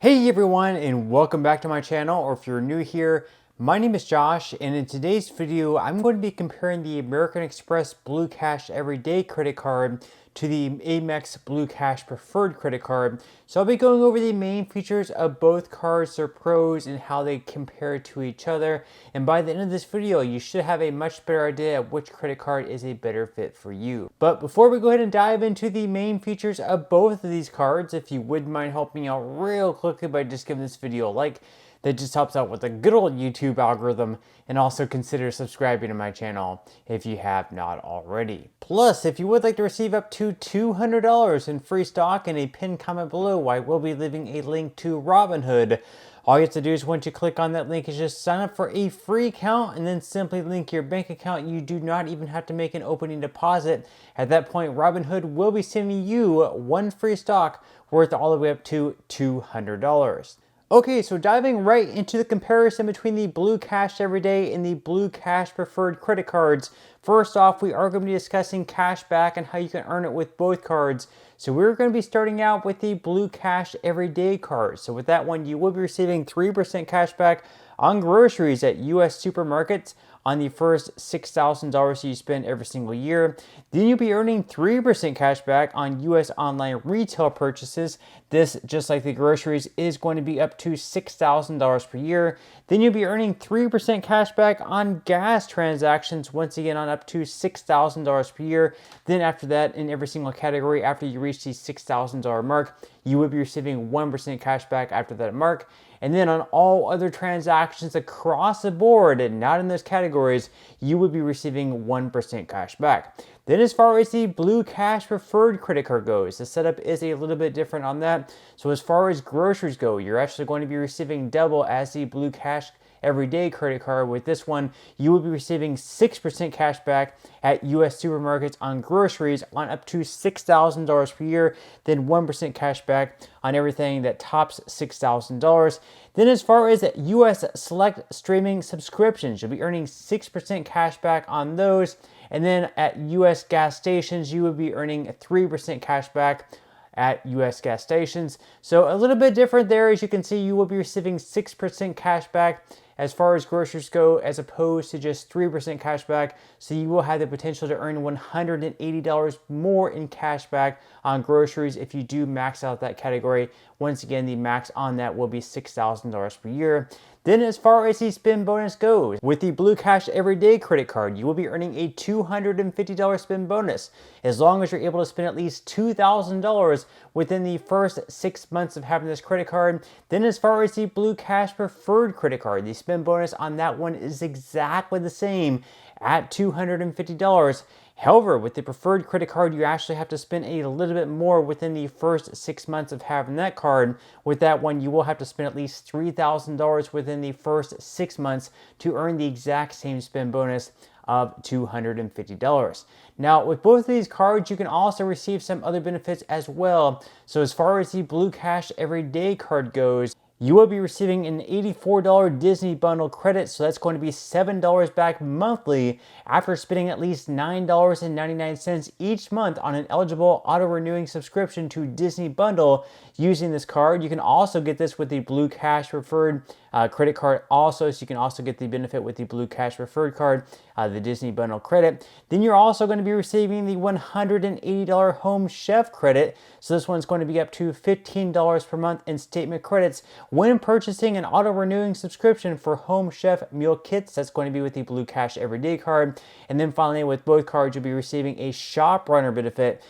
Hey everyone, and welcome back to my channel, or if you're new here, my name is Josh, and in today's video, I'm going to be comparing the American Express Blue Cash Everyday credit card to the Amex Blue Cash Preferred credit card. So I'll be going over the main features of both cards, their pros, and how they compare to each other. And by the end of this video, you should have a much better idea of which credit card is a better fit for you. But before we go ahead and dive into the main features of both of these cards, if you wouldn't mind helping me out real quickly by just giving this video a like, that just helps out with the good old YouTube algorithm, and also consider subscribing to my channel if you have not already. Plus, if you would like to receive up to $200 in free stock in a pinned comment below, I will be leaving a link to Robinhood. All you have to do is once you click on that link is just sign up for a free account and then simply link your bank account. You do not even have to make an opening deposit. At that point, Robinhood will be sending you one free stock worth all the way up to $200. Okay, so diving right into the comparison between the Blue Cash Everyday and the Blue Cash Preferred credit cards. First off, we are going to be discussing cash back and how you can earn it with both cards. So we're going to be starting out with the Blue Cash Everyday card. So with that one, you will be receiving 3% cash back on groceries at US supermarkets on the first $6,000 you spend every single year. Then you'll be earning 3% cash back on US online retail purchases. This, just like the groceries, is going to be up to $6,000 per year. Then you'll be earning 3% cash back on gas transactions, once again on up to $6,000 per year. Then after that, in every single category, after you reach the $6,000 mark, you will be receiving 1% cash back after that mark. And then on all other transactions across the board, and not in those categories, you would be receiving 1% cash back. Then as far as the Blue Cash Preferred credit card goes, the setup is a little bit different on that. So as far as groceries go, you're actually going to be receiving double as the Blue Cash Everyday credit card. With this one, you will be receiving 6% cash back at US supermarkets on groceries on up to $6,000 per year, then 1% cash back on everything that tops $6,000. Then as far as US select streaming subscriptions, you'll be earning 6% cash back on those. And then at US gas stations, you will be earning 3% cash back at US gas stations. So a little bit different there. As you can see, you will be receiving 6% cash back as far as groceries go, as opposed to just 3% cash back. So you will have the potential to earn $180 more in cash back on groceries if you do max out that category. Once again, the max on that will be $6,000 per year. Then as far as the spend bonus goes, with the Blue Cash Everyday credit card, you will be earning a $250 spend bonus as long as you're able to spend at least $2,000 within the first 6 months of having this credit card. Then as far as the Blue Cash Preferred credit card, the spend bonus on that one is exactly the same at $250. However, with the preferred credit card, you actually have to spend a little bit more within the first 6 months of having that card. With that one, you will have to spend at least $3,000 within the first 6 months to earn the exact same spend bonus of $250. Now, with both of these cards, you can also receive some other benefits as well. So as far as the Blue Cash Everyday card goes, you will be receiving an $84 Disney bundle credit, so that's going to be $7 back monthly after spending at least $9.99 each month on an eligible auto-renewing subscription to Disney Bundle using this card. You can also get this with the Blue Cash Preferred credit card also, so you can also get the benefit with the Blue Cash Preferred card, the Disney Bundle credit. Then you're also going to be receiving the $180 Home Chef credit, so this one's going to be up to $15 per month in statement credits when purchasing an auto-renewing subscription for Home Chef meal kits. That's going to be with the Blue Cash Everyday card. And then finally, with both cards, you'll be receiving a Shop Runner benefit.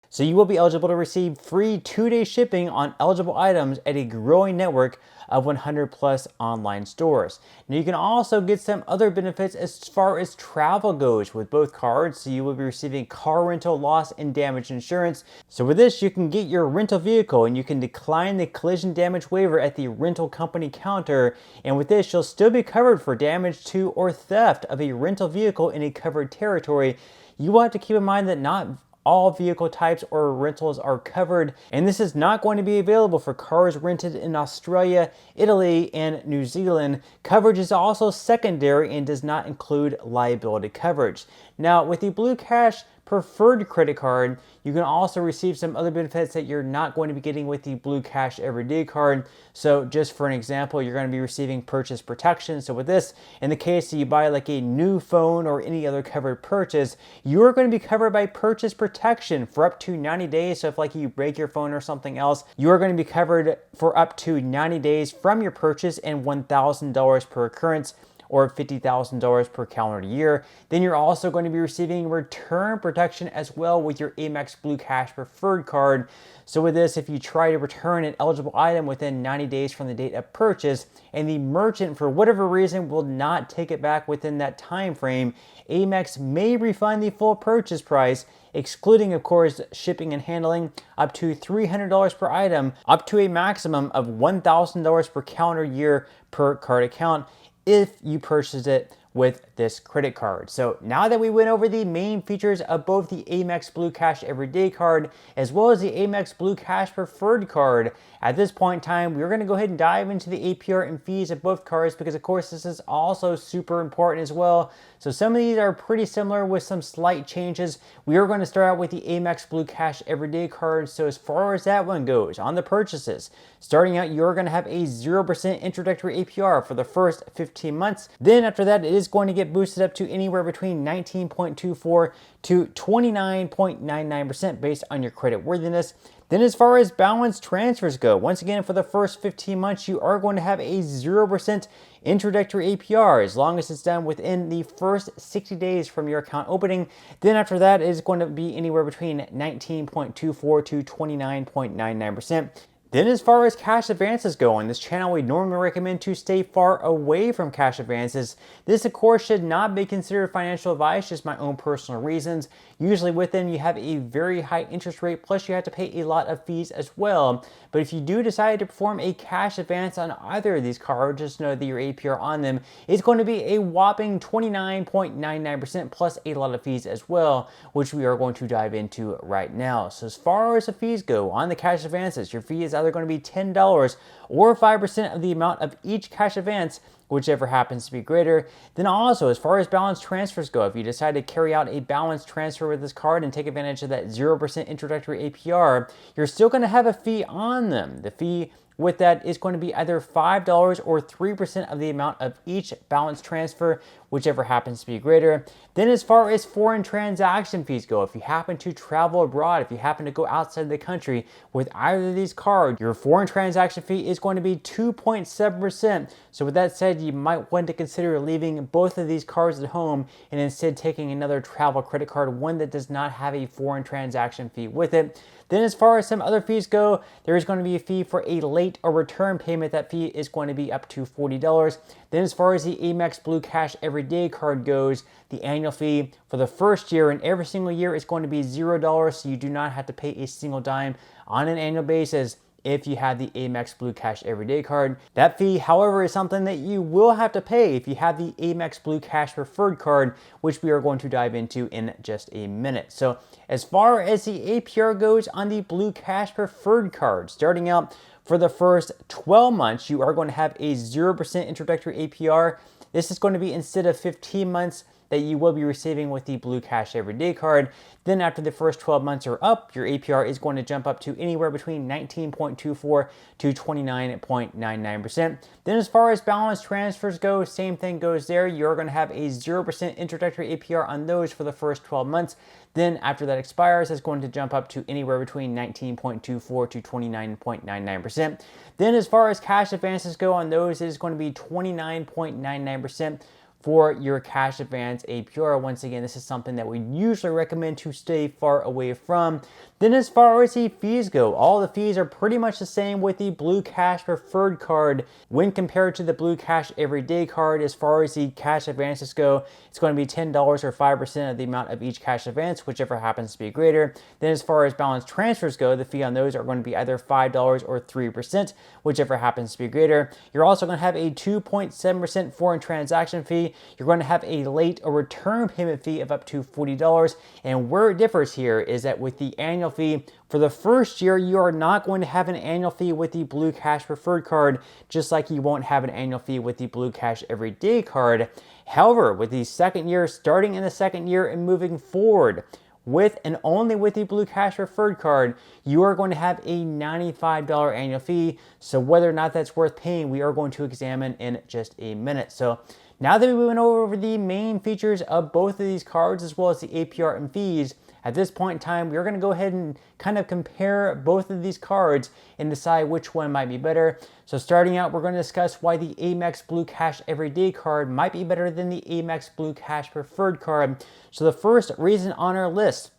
So you will be eligible to receive free 2-day shipping on eligible items at a growing network of 100 plus online stores. Now you can also get some other benefits as far as travel goes with both cards. So you will be receiving car rental loss and damage insurance. So with this, you can get your rental vehicle and you can decline the collision damage waiver at the rental company counter. And with this, you'll still be covered for damage to or theft of a rental vehicle in a covered territory. You will have to keep in mind that not all vehicle types or rentals are covered, and this is not going to be available for cars rented in Australia, Italy, and New Zealand. Coverage is also secondary and does not include liability coverage. Now, with the Blue Cash Preferred credit card, you can also receive some other benefits that you're not going to be getting with the Blue Cash Everyday card. So just for an example, you're going to be receiving purchase protection. So with this, in the case that you buy like a new phone or any other covered purchase, you're going to be covered by purchase protection for up to 90 days. So if like you break your phone or something else, you're going to be covered for up to 90 days from your purchase and $1,000 per occurrence, or $50,000 per calendar year. Then you're also going to be receiving return protection as well with your Amex Blue Cash Preferred card. So with this, if you try to return an eligible item within 90 days from the date of purchase and the merchant for whatever reason will not take it back within that time frame, Amex may refund the full purchase price, excluding, of course, shipping and handling, up to $300 per item, up to a maximum of $1,000 per calendar year per card account, if you purchase it with this credit card. So now that we went over the main features of both the Amex Blue Cash Everyday card as well as the Amex Blue Cash Preferred card, at this point in time, we're going to go ahead and dive into the APR and fees of both cards because, of course, this is also super important as well. So some of these are pretty similar with some slight changes. We are going to start out with the Amex Blue Cash Everyday card. So as far as that one goes, on the purchases, starting out, you're going to have a 0% introductory APR for the first 15 months. Then after that, it is going to get boosted up to anywhere between 19.24 to 29.99% based on your credit worthiness. Then as far as balance transfers go, once again, for the first 15 months, you are going to have a 0% introductory APR as long as it's done within the first 60 days from your account opening. Then after that, it is going to be anywhere between 19.24 to 29.99%. Then as far as cash advances go, on this channel we normally recommend to stay far away from cash advances. This of course should not be considered financial advice, just my own personal reasons. Usually with them you have a very high interest rate, plus you have to pay a lot of fees as well. But if you do decide to perform a cash advance on either of these cards, just know that your APR on them is going to be a whopping 29.99% plus a lot of fees as well, which we are going to dive into right now. So as far as the fees go, on the cash advances, your fee is either going to be $10 or 5% of the amount of each cash advance, whichever happens to be greater. Then also, as far as balance transfers go, if you decide to carry out a balance transfer with this card and take advantage of that 0% introductory APR, you're still going to have a fee on them. The fee with that is going to be either $5 or 3% of the amount of each balance transfer, whichever happens to be greater. Then as far as foreign transaction fees go, if you happen to travel abroad, if you happen to go outside the country with either of these cards, your foreign transaction fee is going to be 2.7%. So with that said, you might want to consider leaving both of these cards at home and instead taking another travel credit card, one that does not have a foreign transaction fee with it. Then as far as some other fees go, there is going to be a fee for a late or return payment. That fee is going to be up to $40. Then as far as the Amex Blue Cash Everyday card goes, the annual fee for the first year and every single year is going to be $0, so you do not have to pay a single dime on an annual basis if you have the Amex Blue Cash Everyday card. That fee, however, is something that you will have to pay if you have the Amex Blue Cash Preferred card, which we are going to dive into in just a minute. So as far as the APR goes on the Blue Cash Preferred card, starting out for the first 12 months, you are going to have a 0% introductory APR. This is going to be instead of 15 months that you will be receiving with the Blue Cash Everyday card. Then after the first 12 months are up, your APR is going to jump up to anywhere between 19.24 to 29.99%. Then as far as balance transfers go, same thing goes there. You're going to have a 0% introductory APR on those for the first 12 months. Then after that expires, it's going to jump up to anywhere between 19.24 to 29.99%. Then as far as cash advances go on those, it is going to be 29.99% for your cash advance APR. Once again, this is something that we usually recommend to stay far away from. Then as far as the fees go, all the fees are pretty much the same with the Blue Cash Preferred card when compared to the Blue Cash Everyday card. As far as the cash advances go, it's going to be $10 or 5% of the amount of each cash advance, whichever happens to be greater. Then as far as balance transfers go, the fee on those are going to be either $5 or 3%, whichever happens to be greater. You're also going to have a 2.7% foreign transaction fee. you're going to have a late or return payment fee of up to $40. And where it differs here is that with the annual fee, for the first year, you are not going to have an annual fee with the Blue Cash Preferred card, just like you won't have an annual fee with the Blue Cash Everyday card. However, with the second year, starting in the second year and moving forward, with and only with the Blue Cash Preferred card, you are going to have a $95 annual fee. So whether or not that's worth paying, we are going to examine in just a minute. So now that we went over the main features of both of these cards, as well as the APR and fees, at this point in time, we're going to go ahead and kind of compare both of these cards and decide which one might be better. So starting out, we're going to discuss why the Amex Blue Cash Everyday card might be better than the Amex Blue Cash Preferred card. So the first reason on our list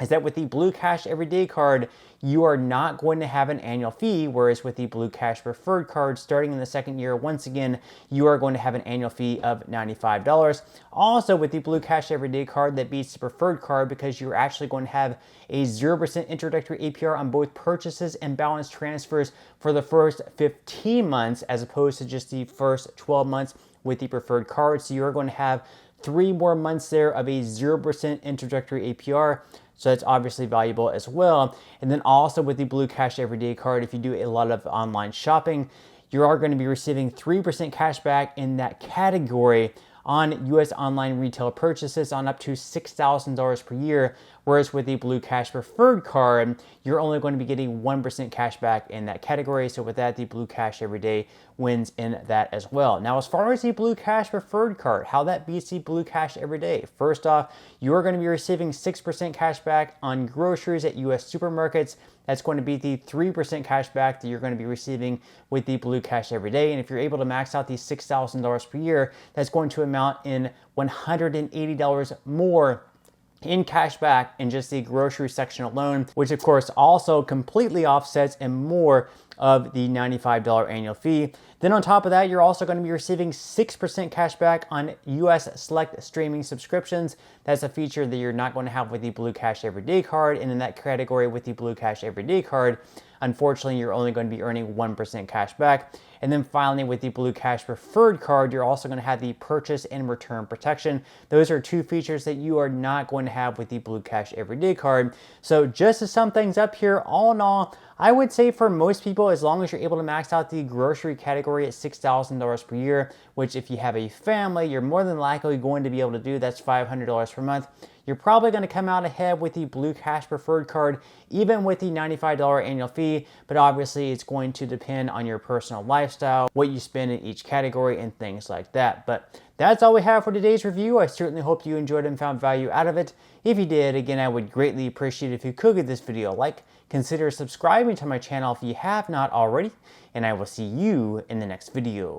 is that with the Blue Cash Everyday card, you are not going to have an annual fee, whereas with the Blue Cash Preferred card, starting in the second year, once again, you are going to have an annual fee of $95. Also, with the Blue Cash Everyday card, that beats the Preferred card because you're actually going to have a 0% introductory APR on both purchases and balance transfers for the first 15 months, as opposed to just the first 12 months with the Preferred card. So you're going to have 3 more months there of a 0% introductory APR. So that's obviously valuable as well. And then also with the Blue Cash Everyday card, if you do a lot of online shopping, you are going to be receiving 3% cash back in that category on U.S. online retail purchases on up to $6,000 per year. Whereas with the Blue Cash Preferred card, you're only going to be getting 1% cash back in that category. So with that, the Blue Cash Everyday wins in that as well. Now, as far as the Blue Cash Preferred card, how that beats the Blue Cash Everyday. First off, you're going to be receiving 6% cash back on groceries at U.S. supermarkets. That's going to be the 3% cash back that you're going to be receiving with the Blue Cash Everyday. And if you're able to max out these $6,000 per year, that's going to amount in $180 more in cash back in just the grocery section alone, which of course also completely offsets and more of the $95 annual fee. Then on top of that, you're also going to be receiving 6% cash back on US select streaming subscriptions. That's a feature that you're not going to have with the Blue Cash Everyday card. And in that category with the Blue Cash Everyday card, unfortunately, you're only going to be earning 1% cash back. And then finally, with the Blue Cash Preferred card, you're also going to have the purchase and return protection. Those are 2 features that you are not going to have with the Blue Cash Everyday card. So just to sum things up here, all in all, I would say for most people, as long as you're able to max out the grocery category at $6,000 per year, which if you have a family, you're more than likely going to be able to do, that's $500 per month. You're probably going to come out ahead with the Blue Cash Preferred card, even with the $95 annual fee, but obviously it's going to depend on your personal lifestyle, what you spend in each category, and things like that. But that's all we have for today's review. I certainly hope you enjoyed and found value out of it. If you did, again, I would greatly appreciate it if you could give this video a like, consider subscribing to my channel if you have not already, and I will see you in the next video.